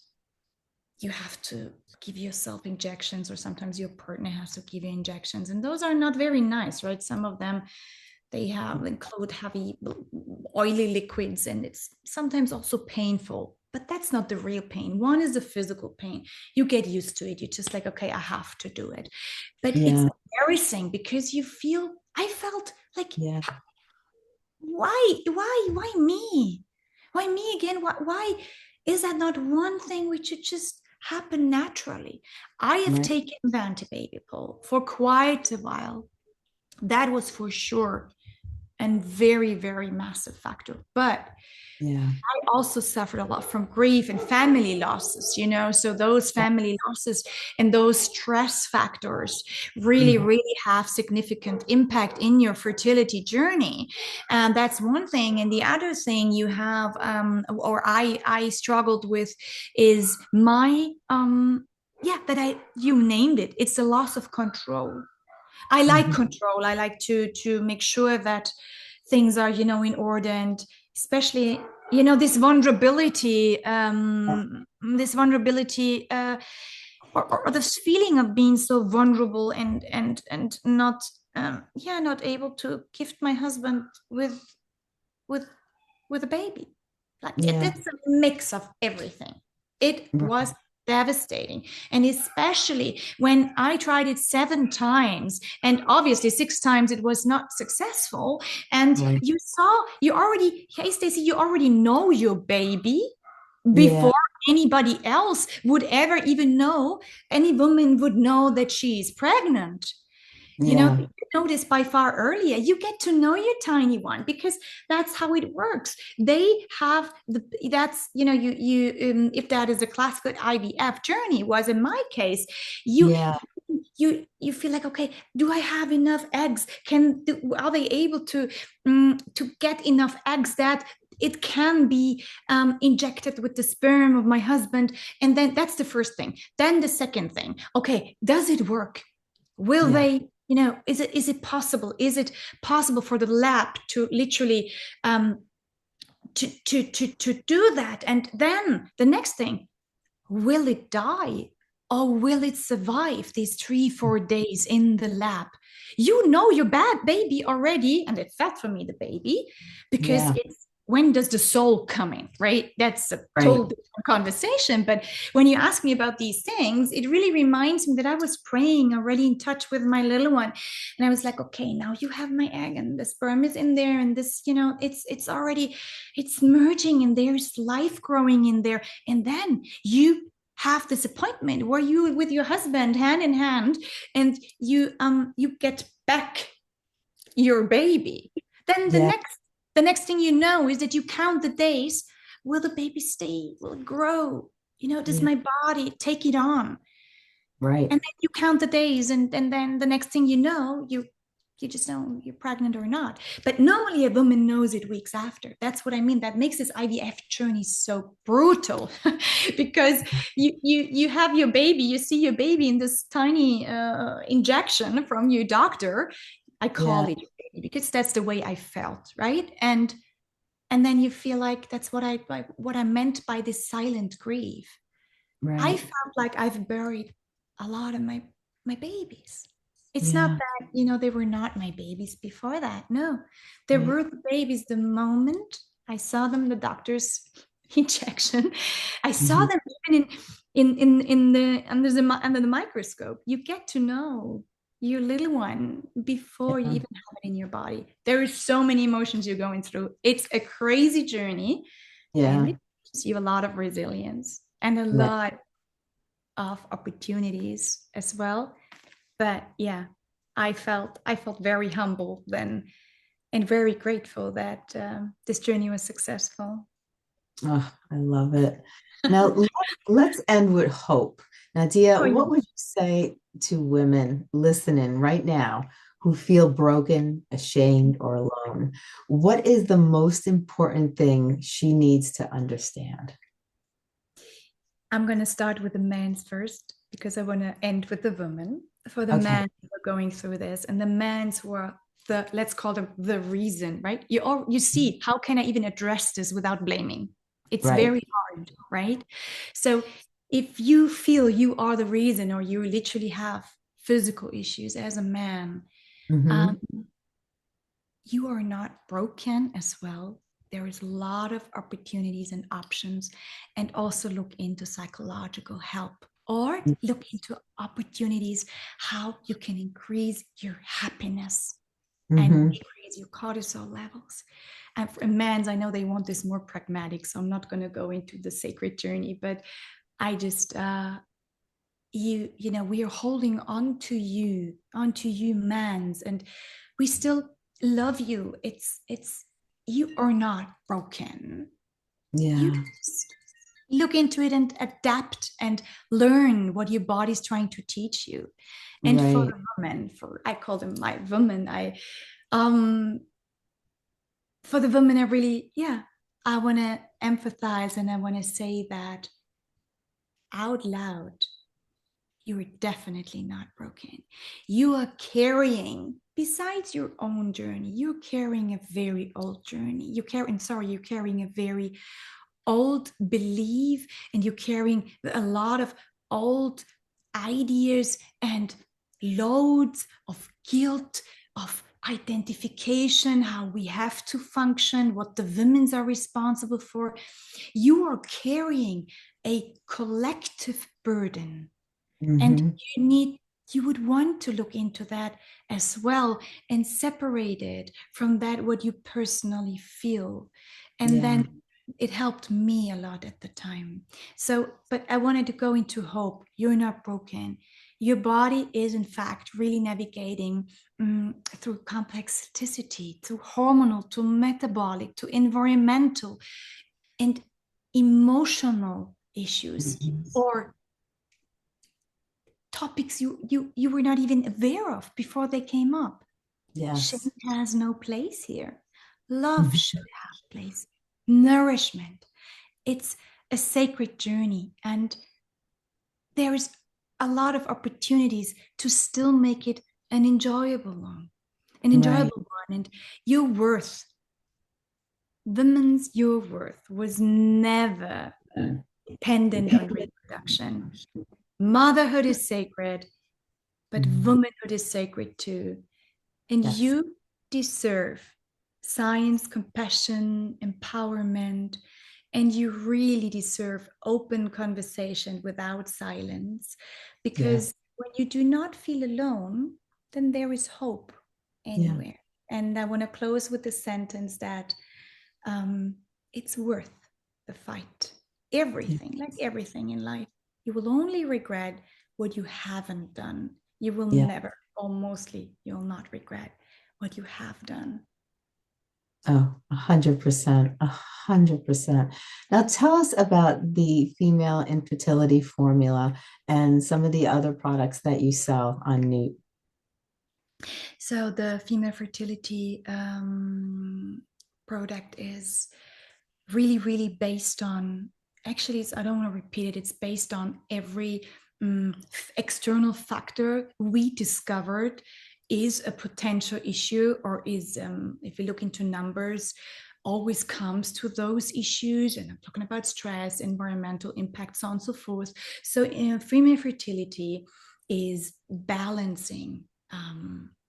you have to give yourself injections, or sometimes your partner has to give you injections, and those are not very nice, right? Some of them, they have include heavy oily liquids, and it's sometimes also painful, but that's not the real pain. One is the physical pain. You get used to it. You're just like, okay, I have to do it. But it's Yeah, embarrassing because you feel, I felt like, yeah, why me? Why me again? Why is that not one thing which should just happen naturally? I have right. taken the antibaby pill for quite a while. That was for sure and very, very massive factor. But Yeah, I also suffered a lot from grief and family losses, so those family losses and those stress factors really, mhm, really have significant impact in your fertility journey. And that's one thing. And the other thing you have, or I struggled with, is my, yeah, you named it. It's the loss of control. I like mhm. control. I like to make sure that things are, in order, and especially, this vulnerability, or this feeling of being so vulnerable and not, not able to gift my husband with with a baby. Like Yeah, it's a mix of everything. It was right, devastating. And especially when I tried it 7 times, and obviously 6 times it was not successful. And right. you already, hey, Stacey, you already know your baby Yeah, before anybody else would ever even know, any woman would know that she's pregnant. yeah, You know this by far earlier. You get to know your tiny one because that's how it works. They have that's, if that is a classical IVF journey, was in my case, you yeah, you feel like, okay, do I have enough eggs? Are they able to get enough eggs that it can be injected with the sperm of my husband? And then that's the first thing. Then the second thing, okay, does it work? Will yeah, they, is it possible? Is it possible for the lab to literally to do that? And then the next thing, will it die, or will it survive these 3 4 days in the lab? Your bad baby already, and it felt for me the baby, because yeah, it's, when does the soul come in, right? That's a right. total different conversation. But when you ask me about these things, it really reminds me that I was praying, already in touch with my little one, and I was like, okay, now you have my egg, and the sperm is in there, and this, it's already, it's merging, and there's life growing in there. And then you have this appointment where you with your husband hand in hand, and you get back your baby. Then the Yeah, next thing you know is that you count the days. Will the baby stay? Will it grow? Does yeah, my body take it on? right, And then you count the days, and then the next thing you know, you just know you're pregnant or not. But normally a woman knows it weeks after. That's what I mean. That makes this IVF journey so brutal because you have your baby, you see your baby in this tiny injection from your doctor. I call yeah, it your baby because that's the way I felt, right? And then you feel like that's what I meant by this silent grief. I right. felt like I've buried a lot of my babies. It's not Yeah. that, they were not my babies before that. No, they Right. were the babies the moment I saw them, the doctor's injection. I saw Mhm. them even in the under the microscope. You get to know your little one before you Yeah. even have it in your body. There are so many emotions you're going through. It's a crazy journey, and Yeah. it gives you a lot of resilience and a Right. lot of opportunities as well. But yeah, I felt very humble then and very grateful that this journey was successful. Oh, I love it. Now, let's end with hope. Now, Dia, Oh yeah. what would you say to women listening right now who feel broken, ashamed, or alone? What is the most important thing she needs to understand? I'm going to start with the men's first because I want to end with the women. For the Okay. men who are going through this and the men's who are the, let's call them the reason, right? You see, how can I even address this without blaming? It's Right. very hard, right? So if you feel you are the reason or you literally have physical issues as a man, um, Mm-hmm. you are not broken as well. There is a lot of opportunities and options, and also look into psychological help or look into opportunities how you can increase your happiness and Mm-hmm. decrease your cortisol levels. And for men, I know they want this more pragmatic, so I'm not going to go into the sacred journey, but I just we are holding on to you mans, and we still love you. It's you are not broken. You Yeah. just look into it and adapt and learn what your body's trying to teach you. And for Right. the women, for I call them my women, I um for the women, I really, I want to empathize and I want to say that out loud. You are definitely not broken. You are carrying, besides your own journey, you're carrying a very old journey. You're carrying a very old belief, and you're carrying a lot of old ideas and loads of guilt, of identification, how we have to function, what the women's are responsible for. You are carrying a collective burden, and Mm-hmm. you would want to look into that as well and separate it from that what you personally feel. And Yeah. then it helped me a lot at the time. So, but I wanted to go into hope. You're not broken. Your body is in fact really navigating through complexity, through hormonal, to metabolic, to environmental and emotional issues, Mhm. or topics you were not even aware of before they came up. Shame Yes. has no place here. Love Mhm. should have place. Nourishment. It's a sacred journey, and there is a lot of opportunities to still make it an enjoyable one, Right. And your worth, your worth was never dependent on reproduction. Motherhood is sacred, but Mhm. womanhood is sacred too. And Yes. you deserve science, compassion, empowerment, and you really deserve open conversation without silence. Yes. Because when you do not feel alone, then there is hope Yeah. anywhere. And I want to close with the sentence that um, it's worth the fight. Yeah. Everything, like everything in life, you will only regret what you haven't done. You will Yeah. never, or mostly, you'll not regret what you have done. Oh, 100%, 100%. Now tell us about the female infertility formula and some of the other products that you sell on NÜÜT. So the female fertility product is really, really based on, actually, I don't want to repeat it, it's based on every external factor we discovered is a potential issue, or is, if you look into numbers, always comes to those issues. And I'm talking about stress, environmental impact, so on and so forth. So female fertility is balancing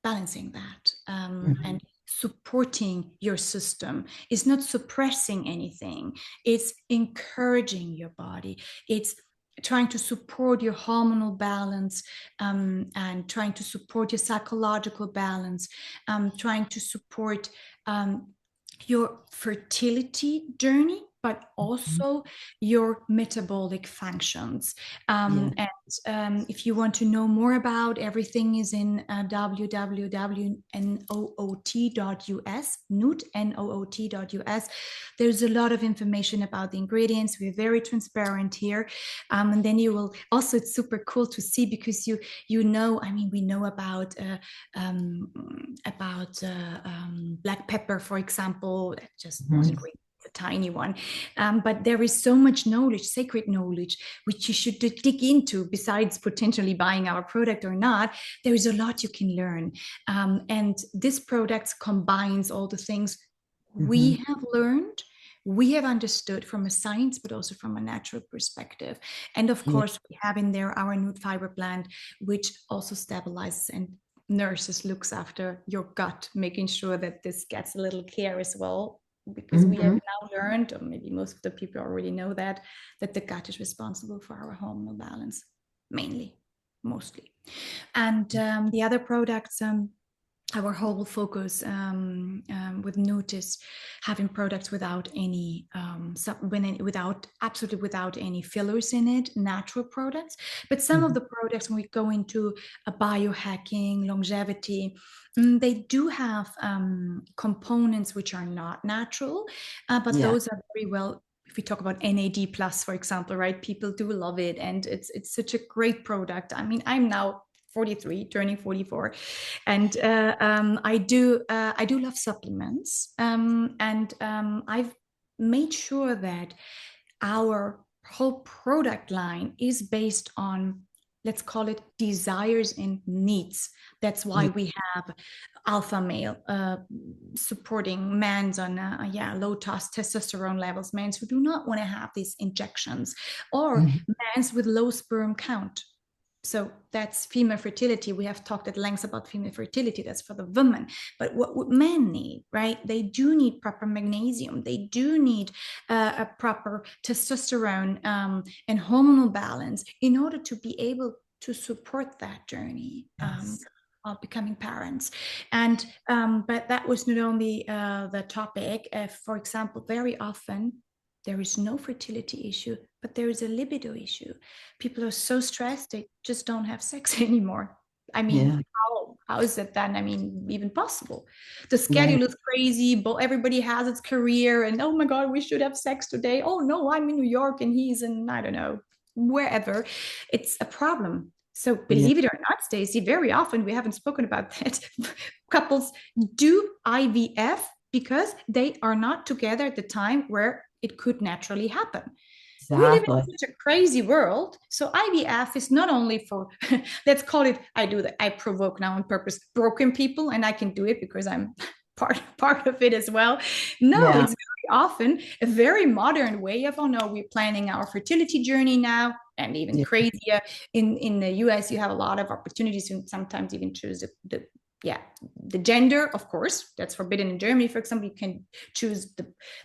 balancing that and supporting your system. Is not suppressing anything. It's encouraging your body. It's trying to support your hormonal balance and trying to support your psychological balance, trying to support your fertility journey, but also your metabolic functions. And if you want to know more about everything is in www.noot.us, NØØT.us. There's a lot of information about the ingredients. We're very transparent here. And then you will also, it's super cool to see because you know, I mean, we know about black pepper, for example, that just wasn't great. A tiny one, but there is so much knowledge, sacred knowledge, which you should dig into. Besides potentially buying our product or not, there is a lot you can learn, and this product combines all the things we have learned, we have understood from a science, but also from a natural perspective. And of course, we have in there our NÜØT fiber blend, which also stabilizes and nurses, looks after your gut, making sure that this gets a little care as well. Because we have now learned, or maybe most of the people already know that the gut is responsible for our hormonal balance, mostly. And the other products, our whole focus with NÜØT is having products without any absolutely without any fillers in it, natural products. But some of the products, when we go into a biohacking, longevity, they do have components which are not natural, but those are very well. If we talk about NAD plus, for example, right? People do love it, and it's such a great product. I mean, I'm now 43, turning 44, and I do love supplements, and I've made sure that our whole product line is based on, let's call it, desires and needs. That's why we have alpha male supporting men's on low testosterone levels, men who do not want to have these injections, or men's with low sperm count. So that's female fertility. We have talked at length about female fertility. That's for the women. But what men need, right? They do need proper magnesium. They do need a proper testosterone and hormonal balance in order to be able to support that journey of becoming parents. And but that was not only the topic. For example, very often there is no fertility issue, but there is a libido issue. People are so stressed, they just don't have sex anymore. I mean, how is that then? I mean, even possible? The schedule is crazy, but everybody has its career, and oh my God, we should have sex today. Oh no, I'm in New York and he's in, I don't know, wherever. It's a problem. So believe it or not, Stacey, very often, we haven't spoken about that, couples do IVF because they are not together at the time where it could naturally happen. Exactly. We live in such a crazy world. So IVF is not only for, let's call it, I provoke now on purpose, broken people, and I can do it because I'm part of it as well. No, it's very often a very modern way of, oh no, we're planning our fertility journey now. And even crazier, in the US, you have a lot of opportunities to sometimes even choose the gender. Of course, that's forbidden in Germany, for example. You can choose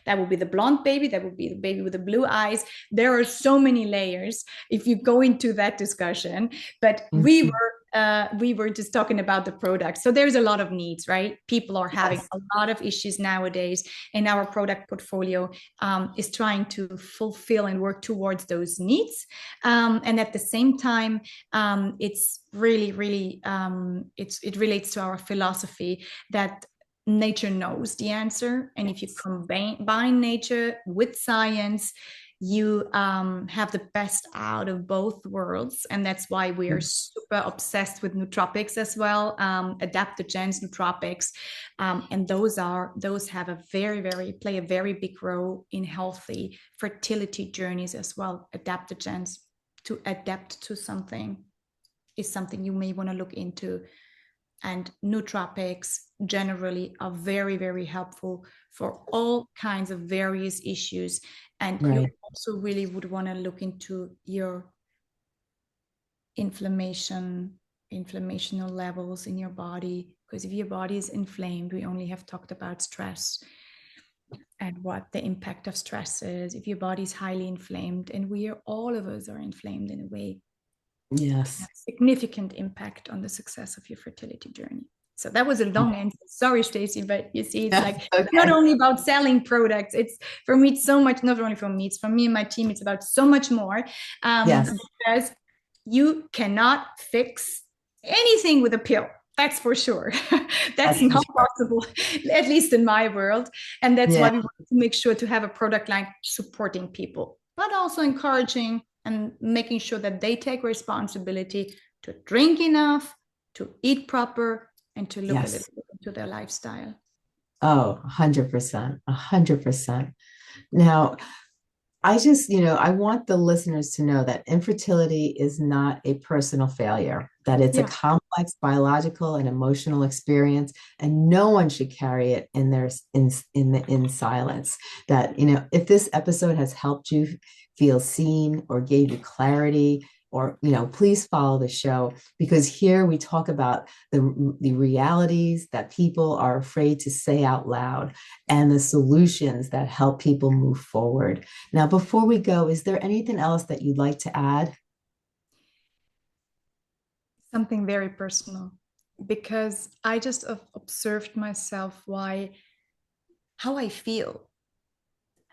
that will be the blonde baby, that will be the baby with the blue eyes. There are so many layers if you go into that discussion, but we were just talking about the product. So there's a lot of needs, right? People are having a lot of issues nowadays, and our product portfolio is trying to fulfill and work towards those needs. And at the same time, it's really, really, it relates to our philosophy that nature knows the answer. And if you combine nature with science, you have the best out of both worlds. And that's why we are super obsessed with nootropics as well, adaptogens, nootropics. And those have play a very big role in healthy fertility journeys as well. Adaptogens, to adapt to something, is something you may want to look into. And nootropics generally are very, very helpful for all kinds of various issues. And you also really would want to look into your inflammation, inflammational levels in your body. Because if your body is inflamed, we only have talked about stress and what the impact of stress is. If your body is highly inflamed, and all of us are inflamed in a way, Yes. significant impact on the success of your fertility journey. So that was a long answer. Sorry, Stacey, but you see, it's like Okay. not only about selling products. It's for me, it's so much, not only for me, it's for me and my team. It's about so much more. Yes. Because you cannot fix anything with a pill. That's for sure. That's not possible, at least in my world. And that's why we want to make sure to have a product line supporting people, but also encouraging and making sure that they take responsibility to drink enough, to eat proper, and to look a little bit into their lifestyle. Oh, 100%, 100%. Now, I want the listeners to know that infertility is not a personal failure, that it's a complex biological and emotional experience, and no one should carry it in silence. That, if this episode has helped you feel seen or gave you clarity, or please follow the show, because here we talk about the realities that people are afraid to say out loud and the solutions that help people move forward. Now, before we go, is there anything else that you'd like to add? Something very personal, because I just observed myself how I feel,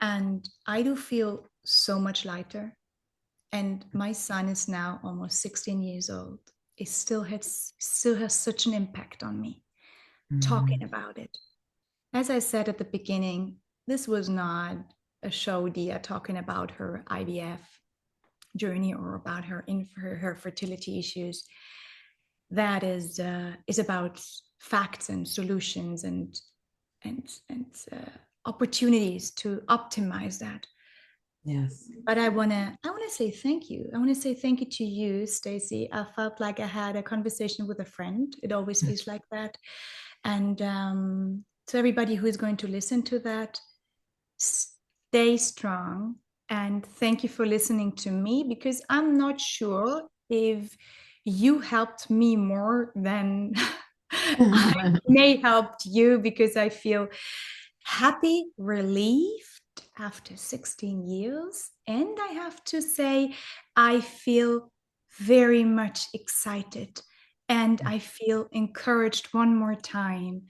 and I do feel so much lighter. And my son is now almost 16 years old. It still has such an impact on me, talking about it. As I said at the beginning, this was not a show Dia talking about her IVF journey or about her fertility issues. That is about facts and solutions and opportunities to optimize that. Yes. But I wanna say thank you. I want to say thank you to you, Stacey. I felt like I had a conversation with a friend. It always feels like that. And to everybody who is going to listen to that, stay strong. And thank you for listening to me, because I'm not sure if you helped me more than I may helped you, because I feel happy, relieved after 16 years. And I have to say, I feel very much excited, and I feel encouraged one more time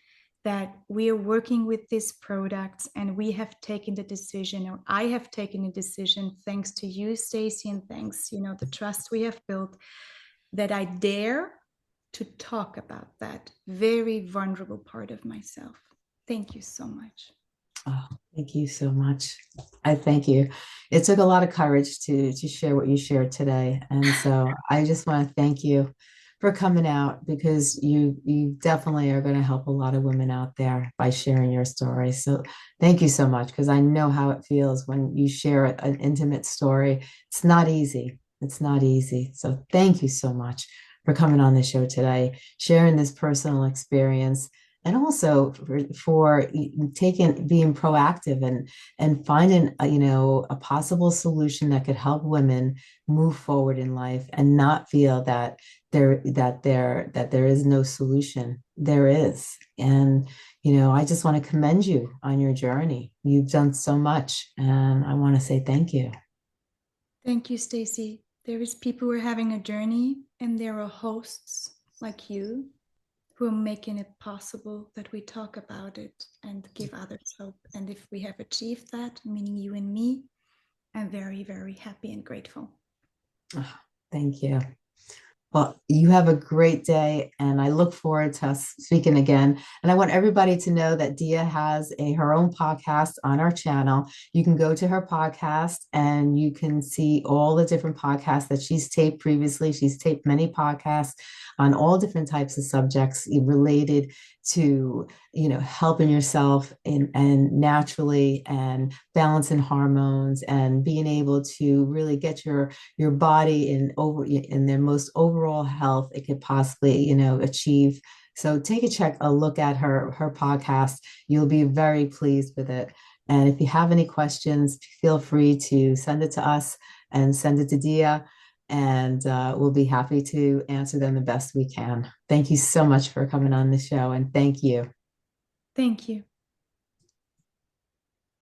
that we are working with these products, and we have taken the decision, or I have taken a decision, thanks to you, Stacey, and thanks, the trust we have built, that I dare to talk about that very vulnerable part of myself. Thank you so much. Oh, thank you so much. I thank you. It took a lot of courage to share what you shared today. And so I just want to thank you for coming out, because you definitely are going to help a lot of women out there by sharing your story. So thank you so much, because I know how it feels when you share an intimate story. It's not easy. It's not easy. So thank you so much for coming on the show today, sharing this personal experience, and also for being proactive and finding a possible solution that could help women move forward in life and not feel that there is no solution. There is. And I just want to commend you on your journey. You've done so much, and I want to say thank you. Thank you, Stacey. There is people who are having a journey, and there are hosts like you who are making it possible that we talk about it and give others hope. And if we have achieved that, meaning you and me, I'm very, very happy and grateful. Oh, thank you. Well, you have a great day, and I look forward to us speaking again. And I want everybody to know that Dia has her own podcast on our channel. You can go to her podcast and you can see all the different podcasts that she's taped previously. She's taped many podcasts on all different types of subjects related to helping yourself and naturally, and balancing hormones, and being able to really get your body in their most overall health it could possibly achieve. So take a look at her podcast. You'll be very pleased with it. And if you have any questions, feel free to send it to us and send it to Dia. and we'll be happy to answer them the best we can. Thank you so much for coming on the show, and thank you. Thank you.